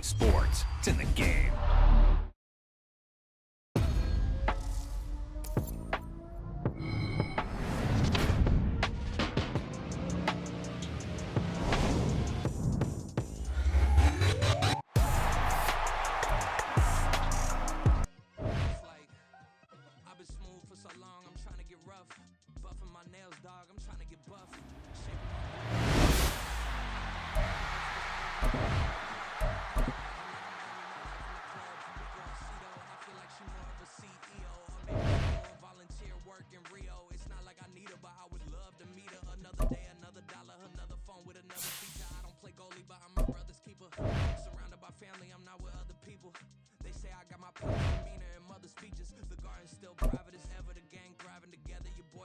sports. It's in the game.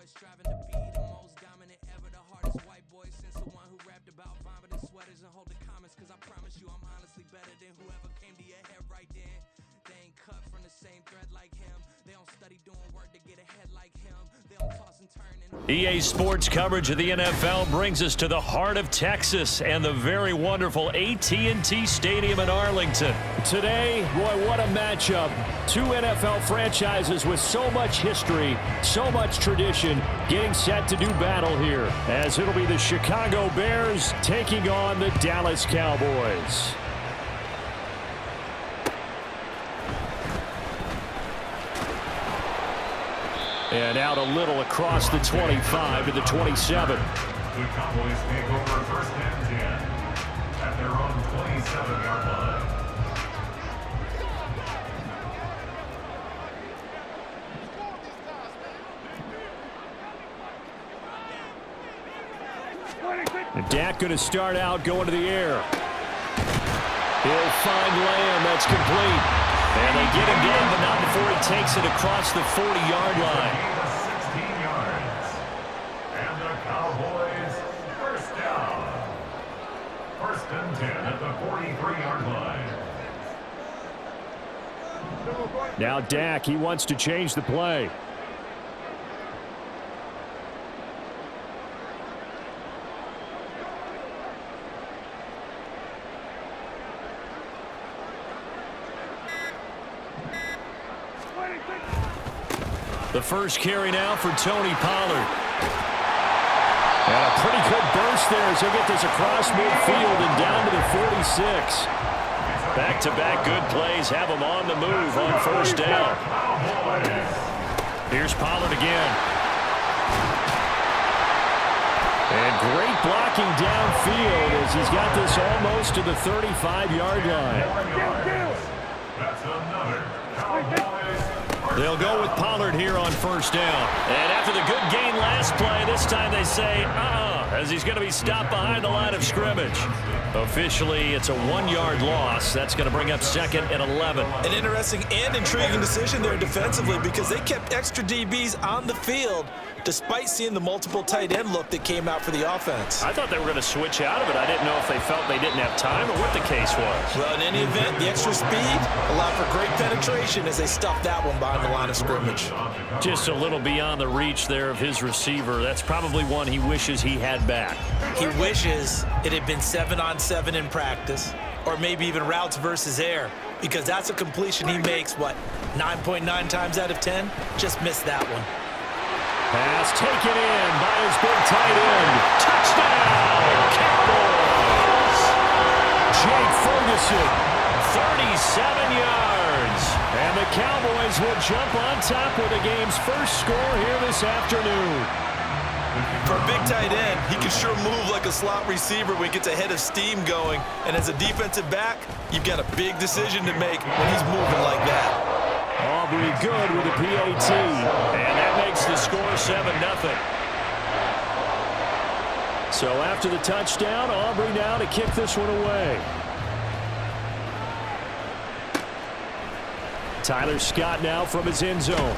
Striving to be the most dominant ever, the hardest white boy since the one who rapped about vomiting sweaters and holding comments. Cause I promise you I'm honestly better than whoever came to your head right then. They ain't cut from the same thread like him. They don't study doing work to get ahead like him. They don't toss and turn. EA Sports coverage of the NFL brings us to the heart of Texas and the very wonderful AT&T Stadium in Arlington. Today, boy, what a matchup. Two NFL franchises with so much history, so much tradition, getting set to do battle here, as it'll be the Chicago Bears taking on the Dallas Cowboys. And out a little across the 25 to the 27. The Cowboys take over first and 10 at their own 27-yard line. And Dak going to start out going to the air. He'll find Lamb. That's complete. And they get him down, but not before he takes it across the 40-yard line. 16 yards. And the Cowboys first down. First and 10 at the 43-yard line. Now Dak, he wants to change the play. The first carry now for Tony Pollard. And a pretty good burst there as he'll get this across midfield and down to the 46. Back-to-back good plays have him on the move on first down. Here's Pollard again. And great blocking downfield as he's got this almost to the 35-yard line. That's another Cowboys. They'll go with Pollard here on first down. And after the good gain last play, this time they say, as he's going to be stopped behind the line of scrimmage. Officially, it's a 1-yard loss. That's going to bring up second and 11. An interesting and intriguing decision there defensively because they kept extra DBs on the field despite seeing the multiple tight end look that came out for the offense. I thought they were going to switch out of it. I didn't know if they felt they didn't have time or what the case was. Well, in any event, the extra speed allowed for great penetration as they stuffed that one behind the line of scrimmage. Just a little beyond the reach there of his receiver. That's probably one he wishes he had back. He wishes it had been 7-on-7 in practice or maybe even routes versus air because that's a completion he makes, 9.9 times out of 10? Just missed that one. Pass taken in by his big tight end. Touchdown, Cowboys! Jake Ferguson, 37 yards. And the Cowboys will jump on top with the game's first score here this afternoon. For a big tight end, he can sure move like a slot receiver when he gets a head of steam going. And as a defensive back, you've got a big decision to make when he's moving like that. Aubrey good with a PAT. And that makes the score 7-0. So after the touchdown, Aubrey now to kick this one away. Tyler Scott now from his end zone.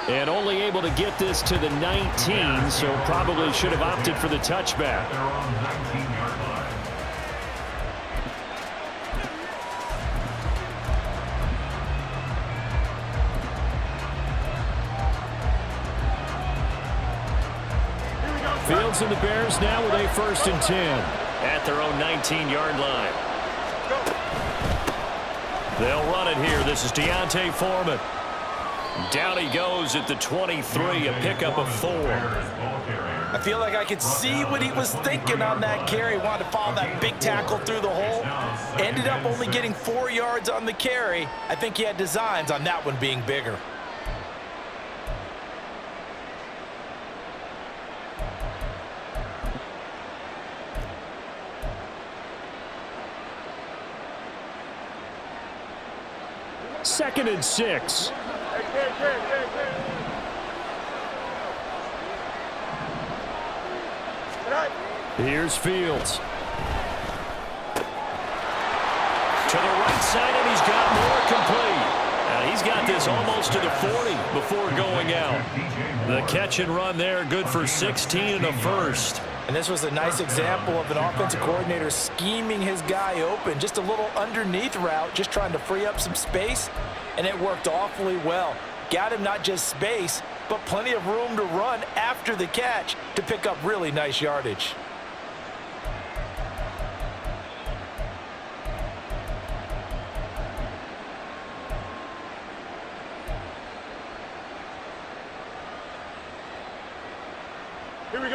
And only able to get this to the 19, so probably should have opted for the touchback. They're on 19-yard line. Fields and the Bears now with a 1st and 10 at their own 19-yard line. They'll run it here. This is Deontay Foreman. Down he goes at the 23, a pickup of 4. I feel like I could see what he was thinking on that carry. Wanted to follow that big tackle through the hole. Ended up only getting 4 yards on the carry. I think he had designs on that one being bigger. Second and 6. Here's Fields. To the right side, and he's got more complete. And he's got this almost to the 40 before going out. The catch and run there, good for 16 and a first. And this was a nice example of an offensive coordinator scheming his guy open. Just a little underneath route, just trying to free up some space, and it worked awfully well. Got him not just space, but plenty of room to run after the catch to pick up really nice yardage.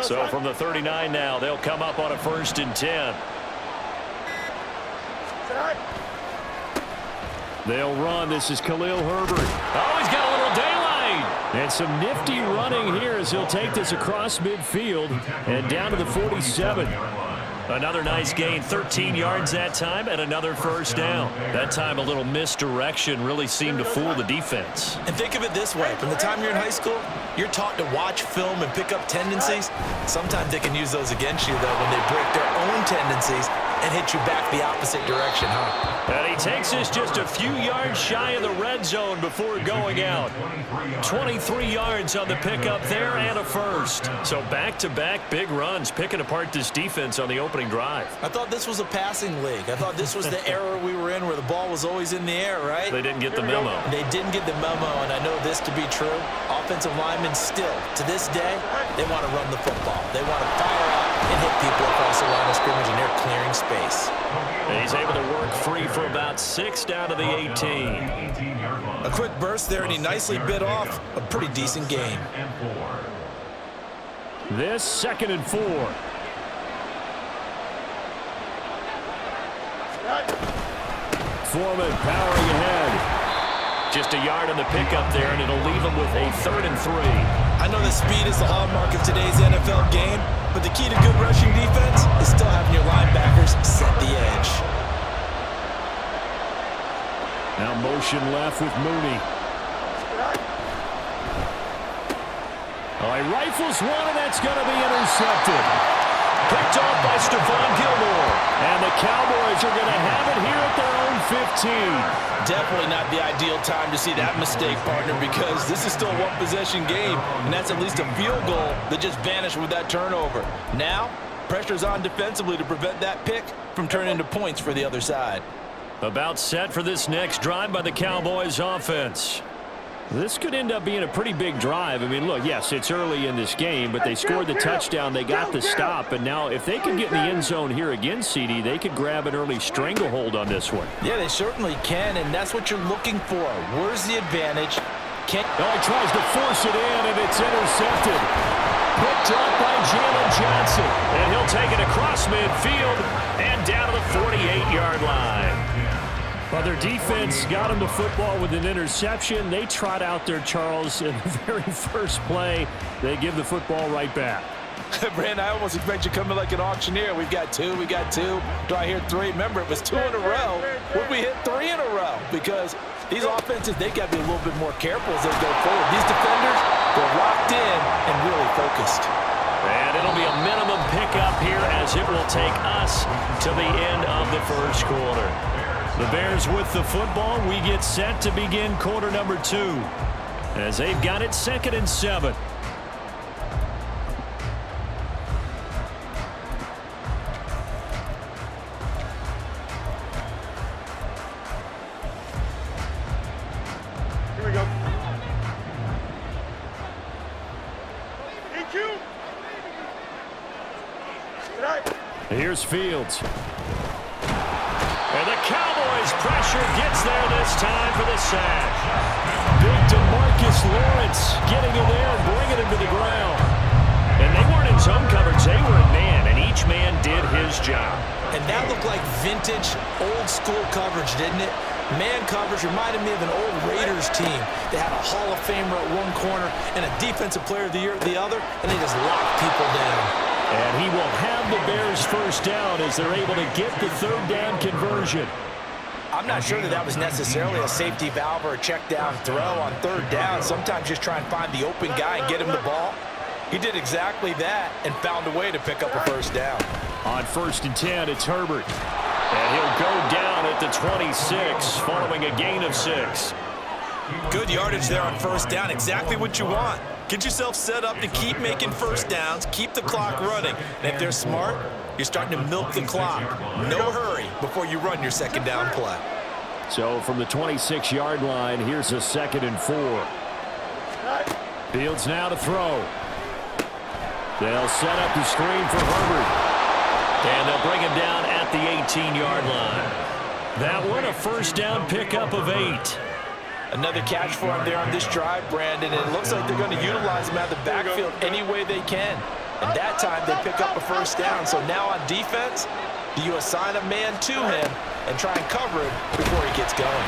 So from the 39 now, they'll come up on a 1st and 10. They'll run. This is Khalil Herbert. Oh, he's got a little daylight. And some nifty running here as he'll take this across midfield and down to the 47. Another nice gain, 13 yards that time, and another first down. That time a little misdirection really seemed to fool the defense. And think of it this way. From the time you're in high school, you're taught to watch film and pick up tendencies. Sometimes they can use those against you, though, when they break their own tendencies and hit you back the opposite direction, huh? And he takes us just a few yards shy of the red zone before going out. 23 yards on the pickup there and a first. So back-to-back big runs, picking apart this defense on the opening drive. I thought this was a passing league. I thought this was the era we were in where the ball was always in the air, right? They didn't get the memo. They didn't get the memo, and I know this to be true. Offensive linemen still, to this day, they want to run the football. They want to fire out and hit people across the line of scrimmage, and they're clearing space. And he's able to work free for about 6 down to the 18. A quick burst there, and he nicely bit off a pretty decent game. This 2nd and 4. Foreman powering ahead. Just a yard on the pickup there, and it'll leave him with a 3rd and 3. I know that speed is the hallmark of today's NFL game, but the key to good rushing defense is still having your linebackers set the edge. Now motion left with Mooney. Oh, he rifles one, and that's going to be intercepted. Picked off by Stephon Gilmore. And the Cowboys are going to have it here at their own 15. Definitely not the ideal time to see that mistake, partner, because this is still a one-possession game, and that's at least a field goal that just vanished with that turnover. Now, pressure's on defensively to prevent that pick from turning into points for the other side. About set for this next drive by the Cowboys offense. This could end up being a pretty big drive. I mean, look, yes, it's early in this game, but they scored the touchdown. They got the stop, and now if they can get in the end zone here again, CD, they could grab an early stranglehold on this one. Yeah, they certainly can, and that's what you're looking for. Where's the advantage? Oh, he tries to force it in, and it's intercepted. Picked up by Jalen Johnson, and he'll take it across midfield and down to the 48-yard line. Well, their defense got him the football with an interception. They trot out there, Charles, in the very first play. They give the football right back. Brand, I almost expect you coming like an auctioneer. We've got two. Do I hear 3? Remember, it was 2 in a row. Would we hit 3 in a row? Because these offenses, they got to be a little bit more careful as they go forward. These defenders, they're locked in and really focused. And it'll be a minimum pickup here as it will take us to the end of the first quarter. The Bears with the football. We get set to begin quarter number 2 as they've got it 2nd and 7. Here we go. Here's Fields. And the Cowboys pressure gets there this time for the sack. Big DeMarcus Lawrence getting in there and bringing him to the ground. And they weren't in zone coverage, they were in man, and each man did his job. And that looked like vintage, old-school coverage, didn't it? Man coverage reminded me of an old Raiders team. They had a Hall of Famer at one corner and a Defensive Player of the Year at the other, and they just locked people down. And he will have the Bears first down as they're able to get the third down conversion. I'm not sure that was necessarily a safety valve or a check down throw on third down. Sometimes just try and find the open guy and get him the ball. He did exactly that and found a way to pick up a first down. On 1st and 10, it's Herbert. And he'll go down at the 26 following a gain of 6. Good yardage there on first down. Exactly what you want. Get yourself set up to keep making first downs, keep the clock running. And if they're smart, you're starting to milk the clock. No hurry before you run your second down play. So from the 26-yard line, here's a 2nd and 4. Fields now to throw. They'll set up the screen for Herbert. And they'll bring him down at the 18-yard line. That one a first down pickup of 8. Another catch for him there on this drive, Brandon, and it looks like they're going to utilize him out of the backfield any way they can. And that time they pick up a first down. So now on defense, do you assign a man to him and try and cover him before he gets going?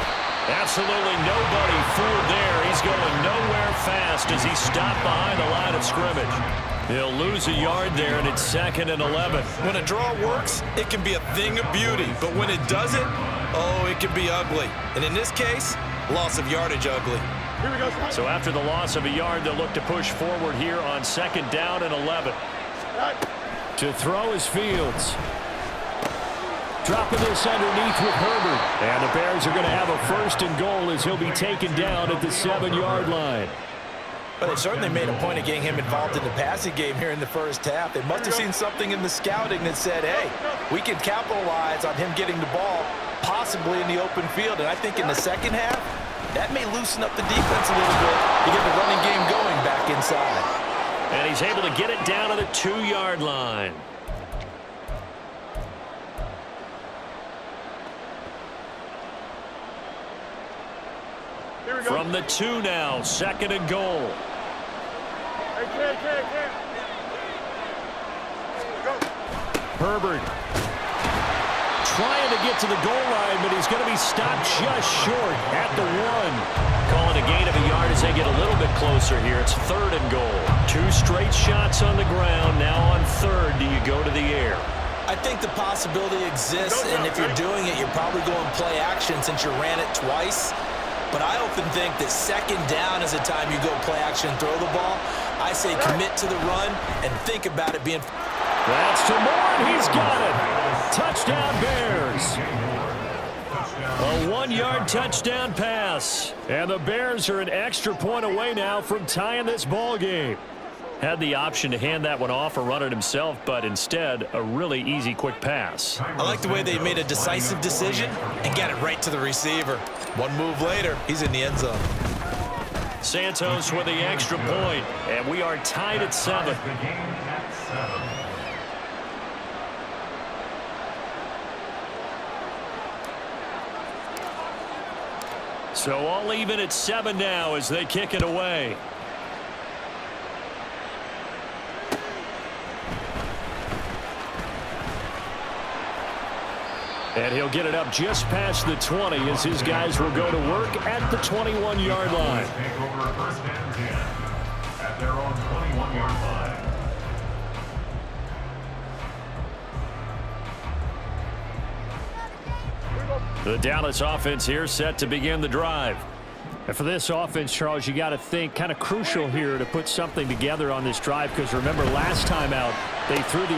Absolutely nobody fooled there. He's going nowhere fast as he stopped behind the line of scrimmage. He'll lose a yard there, and it's 2nd and 11. When a draw works, it can be a thing of beauty. But when it doesn't, oh, it can be ugly. And in this case, loss of yardage ugly. Here we go. So after the loss of a yard, they'll look to push forward here on 2nd down and 11. To throw is Fields. Dropping this underneath with Herbert. And the Bears are going to have a 1st and goal as he'll be taken down at the 7-yard line. But they certainly made a point of getting him involved in the passing game here in the first half. They must have seen something in the scouting that said, hey, we can capitalize on him getting the ball, possibly in the open field. And I think in the second half, that may loosen up the defense a little bit to get the running game going back inside. And he's able to get it down to the 2-yard line. From the 2 now, 2nd and goal. Herbert trying to get to the goal line, but he's going to be stopped just short at the 1. Calling a gain of a yard as they get a little bit closer here. It's 3rd and goal. 2 straight shots on the ground. Now on 3rd, do you go to the air? I think the possibility exists, and if you're doing it, you're probably going play action since you ran it twice. But I often think that 2nd down is the time you go play action and throw the ball. I say commit to the run and think about it being... That's to Moore, and he's got it. Touchdown, Bears. A 1-yard touchdown pass. And the Bears are an extra point away now from tying this ball game. Had the option to hand that one off or run it himself, but instead, a really easy, quick pass. I like the way they made a decisive decision and got it right to the receiver. One move later, he's in the end zone. Santos with the extra point, and we are tied at 7. So all even at 7 now as they kick it away. And he'll get it up just past the 20 as his guys will go to work at the 21-yard line. Take over 1st and 10 at their own 21-yard line. The Dallas offense here set to begin the drive. And for this offense, Charles, you got to think kind of crucial here to put something together on this drive, because remember last time out they threw the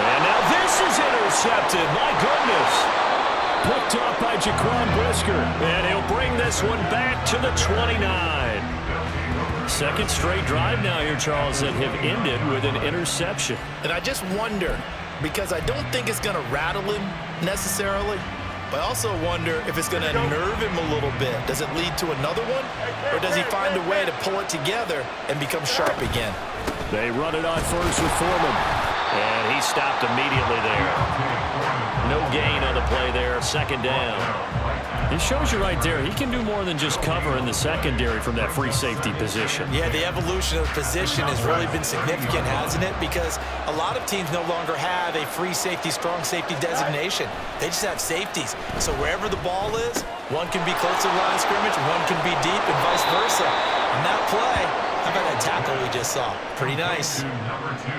and now this is intercepted. My goodness. Picked off by Jaquan Brisker, and he'll bring this one back to the 29. 2nd straight drive now here, Charles, that have ended with an interception. And I just wonder, because I don't think it's going to rattle him necessarily, but I also wonder if it's going to unnerve him a little bit. Does it lead to another one, or does he find a way to pull it together and become sharp again? They run it on 1st with Foreman, and he stopped immediately there. no gain on the play there, second down. It shows you right there, he can do more than just cover in the secondary from that free safety position. Yeah, the evolution of the position has really been significant, hasn't it? Because a lot of teams no longer have a free safety, strong safety designation. They just have safeties. So wherever the ball is, one can be close to the line of scrimmage, one can be deep, and vice versa. And that play, how about that tackle we just saw? Pretty nice.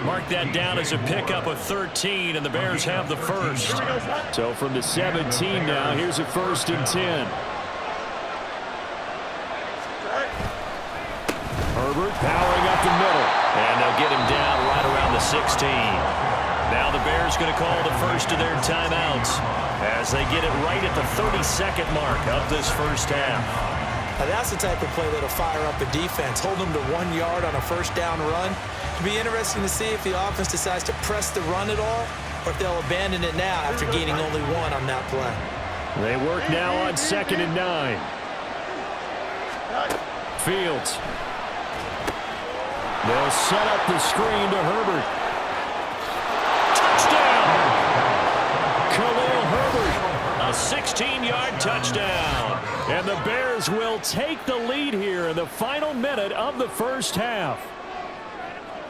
Mark that down as a pickup of 13, and the Bears have the first. So from the 17 now, here's a 1st and 10. Herbert powering up the middle. And they'll get him down right around the 16. Now the Bears going to call the first of their timeouts as they get it right at the 32nd mark of this first half. Now that's the type of play that'll fire up a defense. Hold them to 1 yard on a first down run. It'll be interesting to see if the offense decides to press the run at all or if they'll abandon it now after gaining only 1 on that play. They work now on 2nd and 9. Fields. They'll set up the screen to Herbert. Touchdown! Khalil Herbert. A 16-yard touchdown. And the Bears will take the lead here in the final minute of the first half.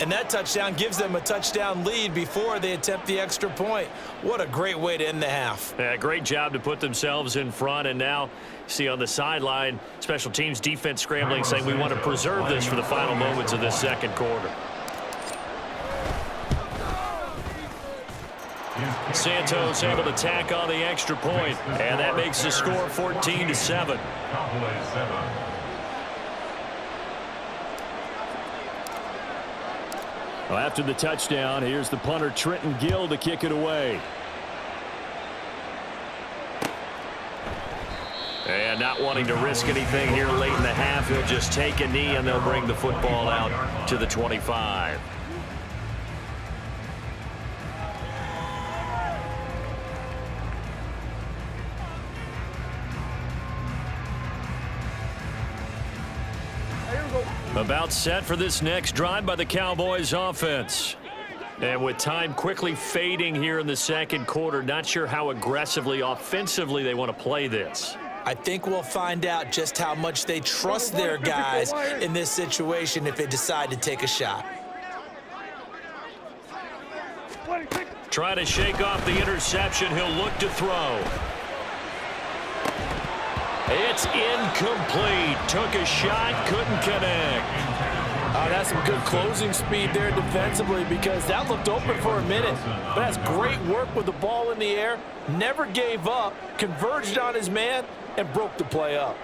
And that touchdown gives them a touchdown lead before they attempt the extra point. What a great way to end the half. Yeah, great job to put themselves in front, and now see on the sideline, special teams defense scrambling, saying we want to preserve this for the final moments of this second quarter. Santos able to tack on the extra point, and that makes the score 14-7. Cowboys 7. Well, after the touchdown, here's the punter Trenton Gill to kick it away. And not wanting to risk anything here late in the half, he'll just take a knee and they'll bring the football out to the 25. About set for this next drive by the Cowboys offense. And with time quickly fading here in the second quarter, not sure how aggressively, offensively they want to play this. I think we'll find out just how much they trust their guys in this situation if they decide to take a shot. Try to shake off the interception. He'll look to throw. It's incomplete. Took a shot, couldn't connect. That's some good closing speed there defensively because that looked open for a minute. But that's great work with the ball in the air. Never gave up, converged on his man, and broke the play up.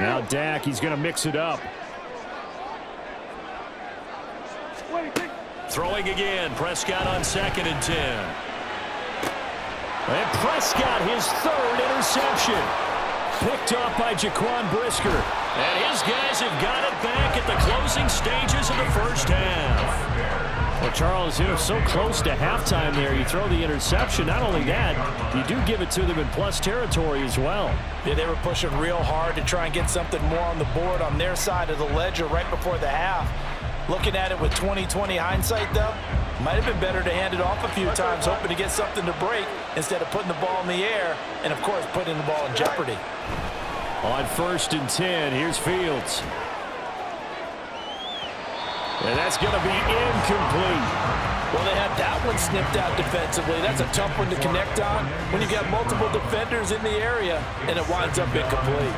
Now Dak, he's going to mix it up. Throwing again. Prescott on 2nd and 10. And Prescott, his 3rd interception. Picked off by Jaquan Brisker. And his guys have got it back at the closing stages of the first half. Well, Charles, you're so close to halftime there. You throw the interception. Not only that, you do give it to them in plus territory as well. Yeah, they were pushing real hard to try and get something more on the board on their side of the ledger right before the half. Looking at it with 20/20 hindsight, though, might have been better to hand it off a few times, hoping to get something to break instead of putting the ball in the air and, of course, putting the ball in jeopardy. On 1st and 10, here's Fields. And that's going to be incomplete. Well, they had that one snipped out defensively. That's a tough one to connect on when you've got multiple defenders in the area, and it winds up incomplete.